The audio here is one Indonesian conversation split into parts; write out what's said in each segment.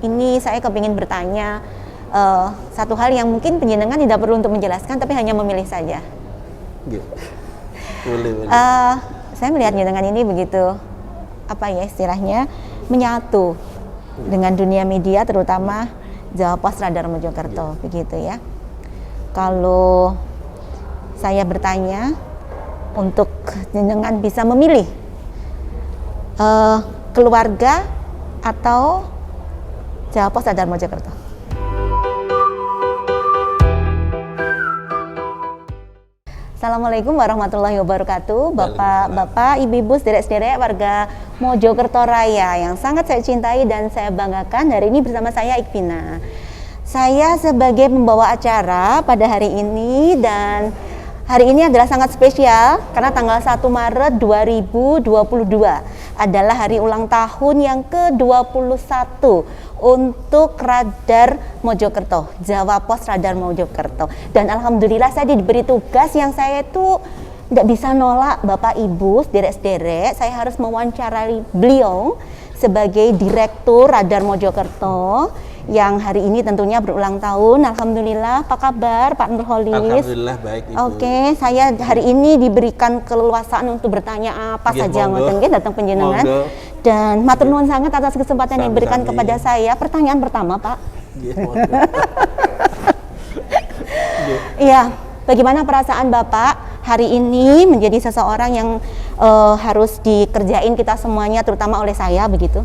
ini saya kepingin bertanya satu hal yang mungkin penjenengan tidak perlu untuk menjelaskan, tapi hanya memilih saja. Boleh. Saya melihat jenengan ini begitu, apa ya istilahnya, menyatu dengan dunia media, terutama Jawa Pos Radar Mojokerto, begitu ya. Kalau saya bertanya, untuk jenengan bisa memilih keluarga atau Jawa Pos Radar Mojokerto. Assalamualaikum warahmatullahi wabarakatuh. Bapak, ibu-ibu, sederek-sederek warga Mojokerto Raya yang sangat saya cintai dan saya banggakan. Hari ini bersama saya Ikvina. Saya sebagai pembawa acara pada hari ini, dan hari ini adalah sangat spesial karena tanggal 1 Maret 2022 adalah hari ulang tahun yang ke-21 untuk Radar Mojokerto, Jawa Pos Radar Mojokerto. Dan alhamdulillah saya diberi tugas yang saya itu tidak bisa nolak, Bapak Ibu, sederek-sederek. Saya harus mewawancarai beliau sebagai Direktur Radar Mojokerto yang hari ini tentunya berulang tahun. Alhamdulillah, apa kabar Pak Nurholis? Alhamdulillah baik Ibu. Oke, saya hari ini diberikan keleluasaan untuk bertanya apa saja ngoten nggih datang panjenengan. Dan matur nuwun sangat atas kesempatan yang diberikan kepada saya. Pertanyaan pertama, Pak. Iya, bagaimana perasaan Bapak hari ini menjadi seseorang yang harus dikerjain kita semuanya, terutama oleh saya begitu?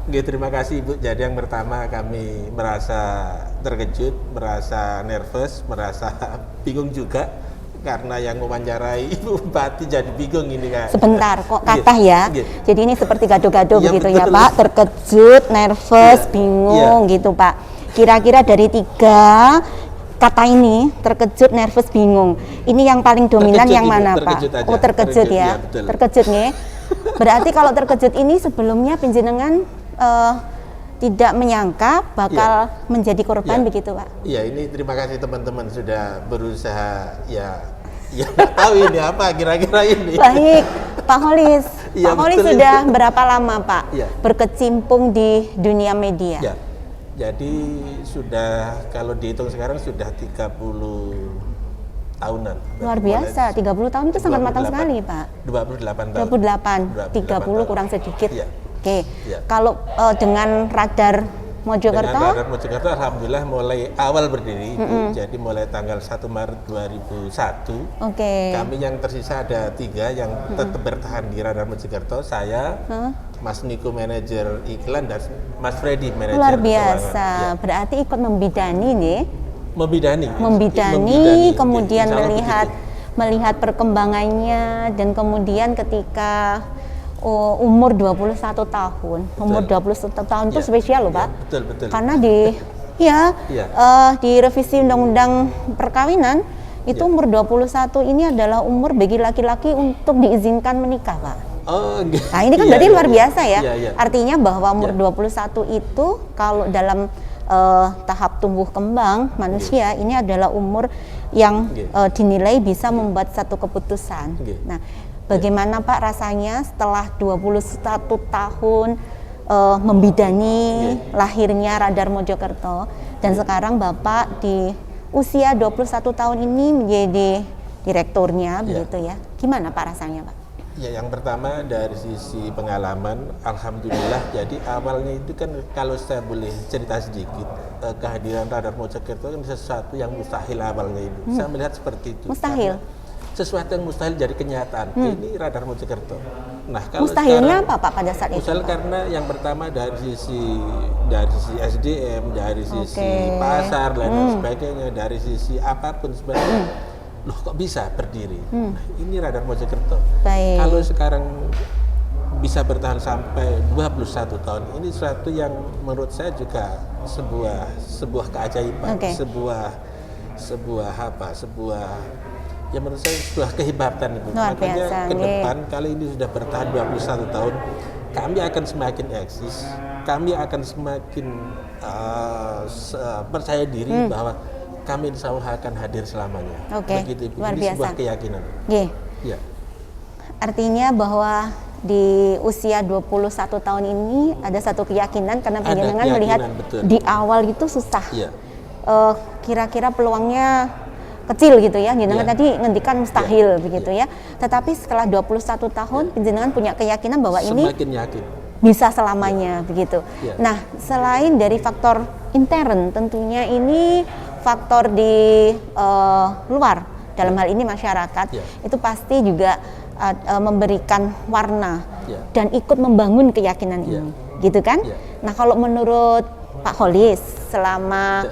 Terima kasih Ibu. Jadi yang pertama kami merasa terkejut, merasa nervous, merasa bingung juga karena yang mewawancarai Ibu Bupati jadi bingung ini Kak. Sebentar kok kata ya. Jadi ini seperti gado-gado begitu betul. Ya Pak, terkejut, nervous, bingung gitu Pak. Kira-kira dari 3 kata ini, terkejut, nervous, bingung, ini yang paling dominan terkejut, yang mana Pak? Aja. Oh terkejut ya, terkejut nih. Berarti kalau terkejut ini sebelumnya penjenengan tidak menyangka bakal menjadi korban begitu Pak? Iya, ini terima kasih teman-teman sudah berusaha ya nggak tahu ini apa kira-kira ini. Baik, Pak Holis. Pak Holis sudah berapa lama Pak berkecimpung di dunia media? Ya, jadi sudah kalau dihitung sekarang sudah 30 tahunan. Luar biasa, 30 tahun itu sangat matang sekali Pak. 28 tahun. 30 kurang sedikit. Ya. Oke, kalau dengan Radar Mojokerto? Dengan Radar Mojokerto alhamdulillah mulai awal berdiri, jadi mulai tanggal 1 Maret 2001. Kami yang tersisa ada 3 yang tetap bertahan di Radar Mojokerto. Saya, Mas Niko manajer iklan, dan Mas Freddy manajer luar biasa, berarti ikut membidani nih? Membidani, kemudian melihat perkembangannya, dan kemudian ketika umur 21 tahun. Umur 21 tahun itu spesial loh Pak. Betul. Karena di revisi Undang-Undang Perkawinan itu umur 21 ini adalah umur bagi laki-laki untuk diizinkan menikah Pak. Nah ini kan berarti luar biasa ya. Artinya bahwa umur 21 itu kalau dalam tahap tumbuh kembang manusia ini adalah umur yang dinilai bisa membuat satu keputusan. Nah, bagaimana Pak rasanya setelah 21 tahun membidani lahirnya Radar Mojokerto, dan sekarang Bapak di usia 21 tahun ini menjadi direkturnya begitu ya. Gimana Pak rasanya Pak? Ya, yang pertama dari sisi pengalaman, alhamdulillah. Jadi awalnya itu kan kalau saya boleh cerita sedikit, kehadiran Radar Mojokerto kan sesuatu yang mustahil awalnya itu. Saya melihat seperti itu. Mustahil? Sesuatu yang mustahil jadi kenyataan. Ini Radar Mojokerto. Nah, kalau mustahilnya apa Pak pada saat itu? Mustahil karena yang pertama dari sisi SDM, dari sisi pasar dan sebagainya, dari sisi apapun sebenarnya. Loh kok bisa berdiri? Nah, ini Radar Mojokerto. Kalau sekarang bisa bertahan sampai 21 tahun, ini sesuatu yang menurut saya juga sebuah keajaiban, sebuah ya menurut saya sebuah kehebatan itu. Makanya ke depan kali ini sudah bertahan 21 tahun, kami akan semakin eksis, kami akan semakin percaya diri bahwa kami insya Allah akan hadir selamanya. Begitu Ibu. Ini sebuah keyakinan. Artinya bahwa di usia 21 tahun ini ada satu keyakinan karena Ada penjenengan keyakinan, melihat betul. di awal itu susah. Iya. Kira-kira peluangnya kecil gitu ya, jenengan Iya. tadi ngendikan mustahil begitu ya. Tetapi setelah 21 tahun penjenengan punya keyakinan bahwa ini Semakin yakin. bisa selamanya begitu. Iya. Nah, selain dari faktor intern, tentunya ini faktor di luar, dalam hal ini masyarakat, Iya. itu pasti juga memberikan warna Iya. dan ikut membangun keyakinan Iya. ini, gitu kan? Iya. Nah, kalau menurut Pak Holis, selama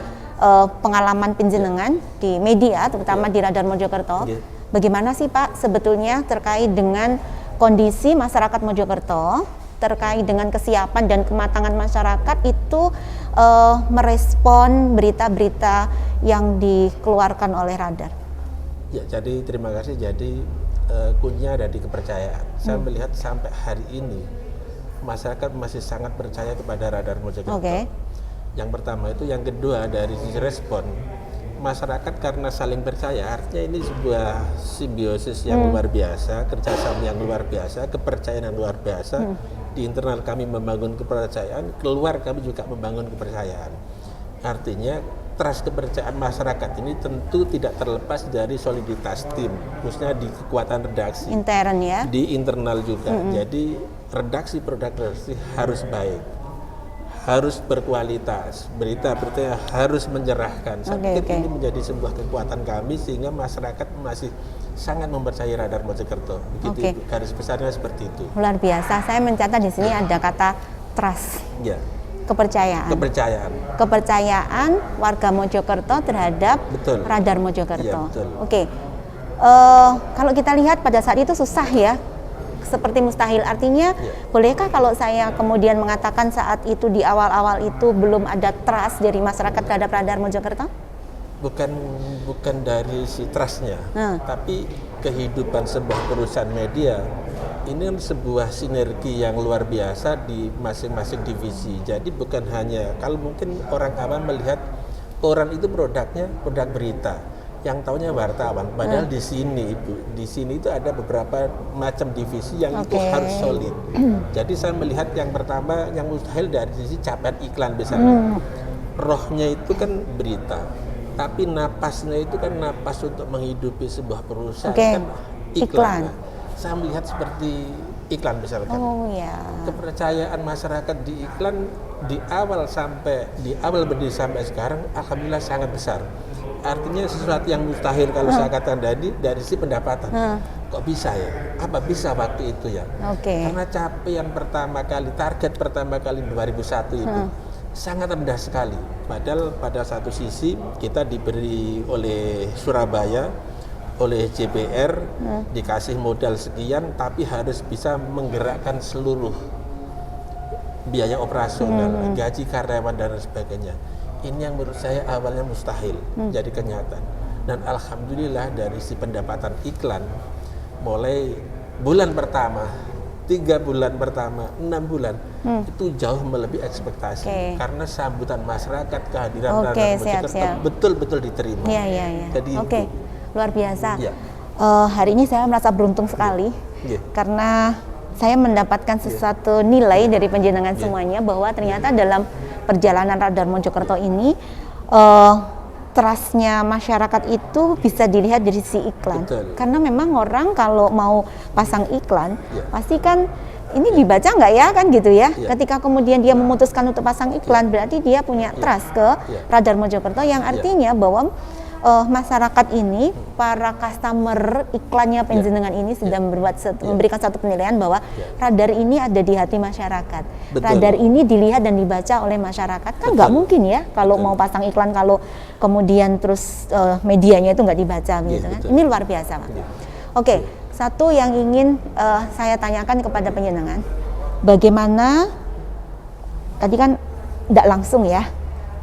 pengalaman penjenengan di media, terutama di Radar Mojokerto, Iya. bagaimana sih Pak sebetulnya terkait dengan kondisi masyarakat Mojokerto, terkait dengan kesiapan dan kematangan masyarakat itu merespon berita-berita yang dikeluarkan oleh Radar? Ya, jadi terima kasih. Jadi kuncinya ada di kepercayaan. Saya melihat sampai hari ini masyarakat masih sangat percaya kepada Radar Mojokerto. Oke. Yang pertama itu, yang kedua dari sisi respon masyarakat karena saling percaya, artinya ini sebuah simbiosis yang luar biasa, kerjasama yang luar biasa, kepercayaan yang luar biasa. Di internal kami membangun kepercayaan, keluar kami juga membangun kepercayaan. Artinya trust kepercayaan masyarakat ini tentu tidak terlepas dari soliditas tim, khususnya di kekuatan redaksi. Intern ya? Di internal juga. Jadi redaksi produk redaksi harus baik, harus berkualitas, berita-berita harus mencerahkan. Saya pikir ini menjadi sebuah kekuatan kami sehingga masyarakat masih sangat mempercayai Radar Mojokerto. Begitu garis besarnya seperti itu. Luar biasa. Saya mencatat di sini ada kata trust. Ya. Kepercayaan. Kepercayaan warga Mojokerto terhadap Betul. Radar Mojokerto. Iya, betul. Oke. Kalau kita lihat pada saat itu susah ya, seperti mustahil. Artinya, bolehkah kalau saya kemudian mengatakan saat itu di awal-awal itu belum ada trust dari masyarakat terhadap Radar Mojokerto? Bukan dari si trustnya, tapi kehidupan sebuah perusahaan media ini kan sebuah sinergi yang luar biasa di masing-masing divisi. Jadi bukan hanya, kalau mungkin orang awam melihat orang itu produknya produk berita, yang taunya wartawan. Padahal di sini Ibu, di sini itu ada beberapa macam divisi yang itu harus solid. Jadi saya melihat yang pertama yang mustahil dari sisi capaian iklan misalnya. Rohnya itu kan berita, tapi napasnya itu kan napas untuk menghidupi sebuah perusahaan kan iklan. Saya melihat seperti iklan misalkan. Kepercayaan masyarakat di iklan di awal berdiri sampai sekarang alhamdulillah sangat besar. Artinya sesuatu yang mustahil kalau saya katakan dari si pendapatan. Kok bisa ya? Apa bisa waktu itu ya? Karena capaian pertama kali, target pertama kali 2001 itu sangat rendah sekali. Padahal pada satu sisi kita diberi oleh Surabaya, oleh JPR, dikasih modal sekian, tapi harus bisa menggerakkan seluruh biaya operasional, gaji karyawan dan sebagainya. Ini yang menurut saya awalnya mustahil jadi kenyataan. Dan alhamdulillah dari si pendapatan iklan, mulai bulan pertama, 3 bulan pertama, 6 bulan, itu jauh melebihi ekspektasi. Karena sambutan masyarakat, kehadiran Radar Mojokerto betul-betul diterima. Jadi luar biasa. Hari ini saya merasa beruntung sekali karena saya mendapatkan sesuatu nilai dari penjenengan semuanya bahwa ternyata dalam perjalanan Radar Mojokerto ini trustnya masyarakat itu bisa dilihat dari sisi iklan. Karena memang orang kalau mau pasang iklan pasti kan ini dibaca nggak ya kan gitu ya. Ketika kemudian dia memutuskan untuk pasang iklan berarti dia punya trust ke Radar Mojokerto yang artinya bahwa masyarakat ini, para customer iklannya penjenengan ini sudah memberikan satu penilaian bahwa Radar ini ada di hati masyarakat. Radar ini dilihat dan dibaca oleh masyarakat. Kan nggak mungkin ya kalau mau pasang iklan kalau kemudian terus medianya itu nggak dibaca gitu kan. Ini luar biasa Pak. Oke, satu yang ingin saya tanyakan kepada penjenengan, bagaimana tadi kan tidak langsung ya,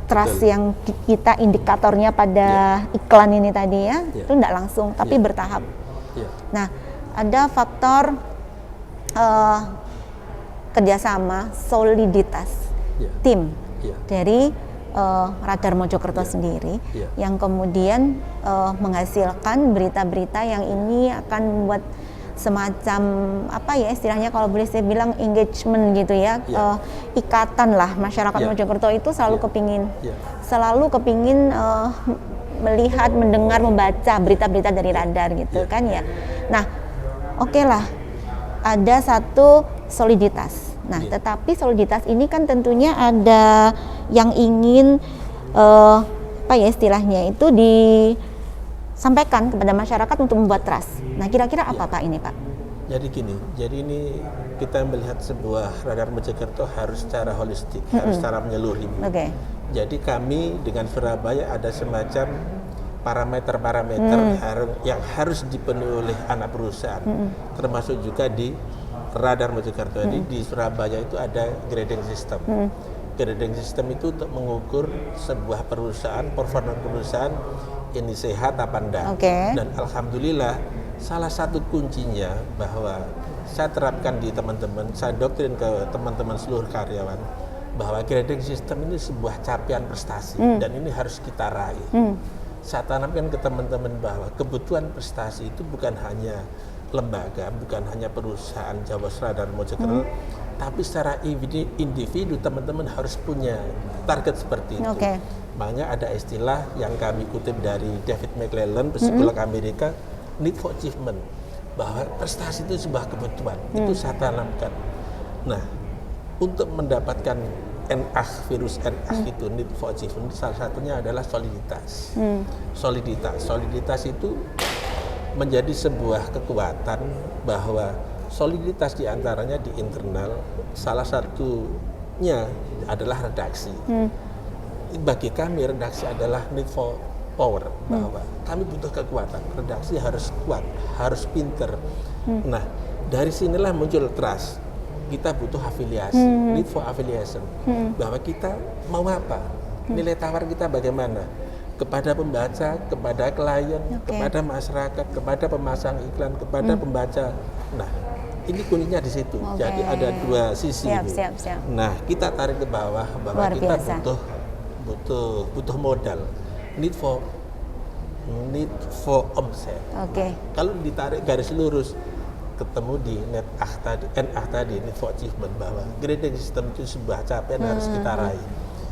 trust yang kita indikatornya pada iklan ini tadi ya, itu tidak langsung tapi bertahap. Nah, ada faktor kerjasama, soliditas tim dari Radar Mojokerto sendiri yang kemudian menghasilkan berita-berita yang ini akan membuat semacam apa ya istilahnya kalau boleh saya bilang engagement gitu ya, ikatan lah masyarakat Mojokerto itu selalu kepingin melihat, mendengar, membaca berita-berita dari radar gitu kan ya. Nah, oke lah, ada satu soliditas. Nah, tetapi soliditas ini kan tentunya ada yang ingin apa ya istilahnya itu disampaikan kepada masyarakat untuk membuat trust. Nah, kira-kira apa Pak ini Pak? Jadi gini, jadi ini kita melihat sebuah radar Mojokerto harus secara holistik, harus secara menyeluruh. Jadi kami dengan Surabaya ada semacam parameter-parameter yang harus dipenuhi oleh anak perusahaan, termasuk juga di radar Mojokerto. Jadi di Surabaya itu ada grading system. Grading system itu untuk mengukur sebuah perusahaan, performa perusahaan ini sehat apa enggak. Dan alhamdulillah salah satu kuncinya bahwa saya terapkan di teman-teman, saya doktrin ke teman-teman seluruh karyawan bahwa grading system ini sebuah capaian prestasi dan ini harus kita raih. Saya tanamkan ke teman-teman bahwa kebutuhan prestasi itu bukan hanya lembaga, bukan hanya perusahaan Jawa Radar Mojokerto, tapi secara individu teman-teman harus punya target seperti itu. Makanya ada istilah yang kami kutip dari David McClellan, psikolog Amerika, need for achievement, bahwa prestasi itu sebuah kebutuhan. Itu saya tanamkan. Nah, untuk mendapatkan virus NAH itu need for achievement, salah satunya adalah soliditas. Soliditas itu menjadi sebuah kekuatan bahwa soliditas diantaranya di internal, salah satunya adalah redaksi. Bagi kami redaksi adalah need for power, bahwa kami butuh kekuatan, redaksi harus kuat, harus pinter. Nah, dari sinilah muncul trust. Kita butuh afiliasi, need for affiliation, bahwa kita mau apa, nilai tawar kita bagaimana, kepada pembaca, kepada klien, kepada masyarakat, kepada pemasang iklan, kepada pembaca. Nah, ini kuncinya di situ. Jadi ada dua sisi. Nah, kita tarik ke bawah bahwa kita butuh modal, need for omset. Kalau ditarik garis lurus, ketemu di NAH tadi, need for achievement, bahwa grading system itu sebuah capaian harus kita raih.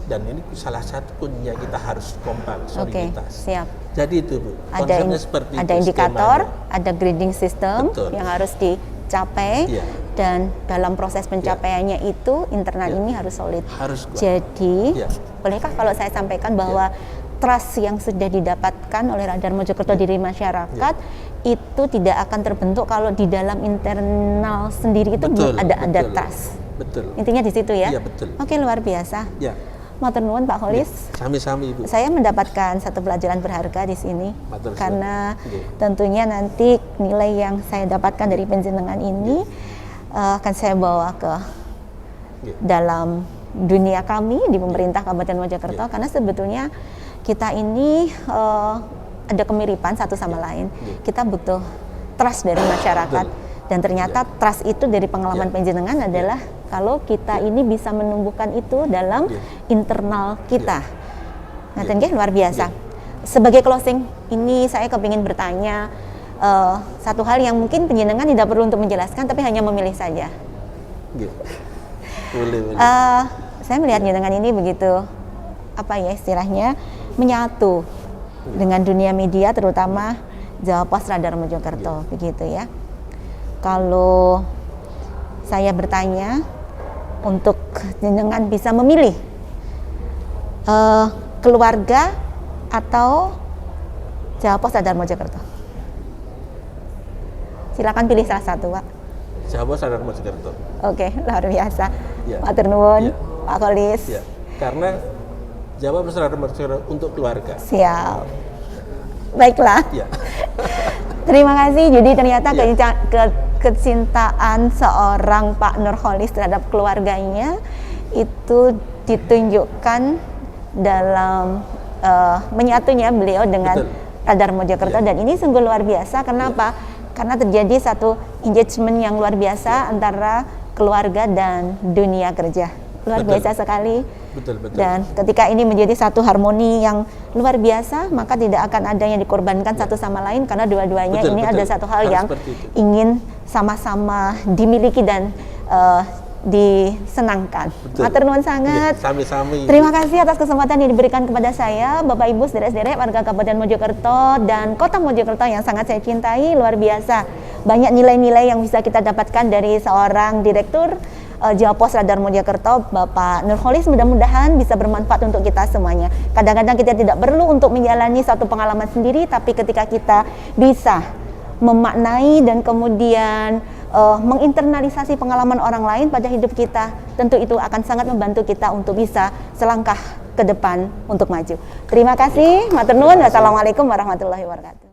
Dan ini salah satu kuncinya, kita harus kompak, soliditas. Jadi itu Bu, konsepnya seperti ada itu, indikator, skemanya. Ada grading system yang harus dicapai, dan dalam proses pencapaiannya itu internal ini harus solid. Jadi, bolehkah kalau saya sampaikan bahwa trust yang sudah didapatkan oleh Radar Mojokerto diri masyarakat itu tidak akan terbentuk kalau di dalam internal sendiri itu belum ada trust. Intinya di situ ya. Oke, luar biasa. Matur nuwun Pak Kholis. Sami-sami Ibu. Saya mendapatkan satu pelajaran berharga di sini, karena tentunya nanti nilai yang saya dapatkan dari penjenengan ini akan saya bawa ke dalam dunia kami di pemerintah Kabupaten Mojokerto, karena sebetulnya kita ini ada kemiripan satu sama lain. Kita butuh trust dari masyarakat, dan ternyata trust itu dari pengalaman penjenengan adalah kalau kita ini bisa menumbuhkan itu dalam internal kita. Nah, tentunya luar biasa. Sebagai closing, ini saya kepingin bertanya satu hal yang mungkin penjenengan tidak perlu untuk menjelaskan, tapi hanya memilih saja. Boleh. Saya melihat penjenengan ini begitu, apa ya istilahnya, menyatu dengan dunia media, terutama Jawa Pos Radar Mojokerto, begitu ya. Kalau saya bertanya untuk jenengan bisa memilih keluarga atau Jawa Pos Radar Mojokerto, silakan pilih salah satu Pak. Jawa Pos Radar Mojokerto. Oke, luar biasa. Matur nuwun Pak Kholis. Karena Jawa Pos Radar Mojokerto untuk keluarga. Siap. Baiklah. Terima kasih. Jadi ternyata kecintaan seorang Pak Nurholis terhadap keluarganya itu ditunjukkan dalam menyatunya beliau dengan Radar Mojokerto, dan ini sungguh luar biasa. Kenapa? Karena terjadi satu engagement yang luar biasa antara keluarga dan dunia kerja. Luar biasa sekali. Dan ketika ini menjadi satu harmoni yang luar biasa, maka tidak akan ada yang dikorbankan satu sama lain, karena dua-duanya ini ada satu hal yang ingin sama-sama dimiliki dan disenangkan. Matur nuwun sangat. Sami-sami. Terima kasih atas kesempatan yang diberikan kepada saya, Bapak Ibu sederek-sederek warga Kabupaten Mojokerto dan Kota Mojokerto yang sangat saya cintai. Luar biasa banyak nilai-nilai yang bisa kita dapatkan dari seorang Direktur Jawa Pos Radar Mojokerto, Bapak Nurholis. Mudah-mudahan bisa bermanfaat untuk kita semuanya. Kadang-kadang kita tidak perlu untuk menjalani satu pengalaman sendiri, tapi ketika kita bisa memaknai dan kemudian menginternalisasi pengalaman orang lain pada hidup kita, tentu itu akan sangat membantu kita untuk bisa selangkah ke depan untuk maju. Terima kasih, matur nuwun. Wassalamualaikum warahmatullahi wabarakatuh.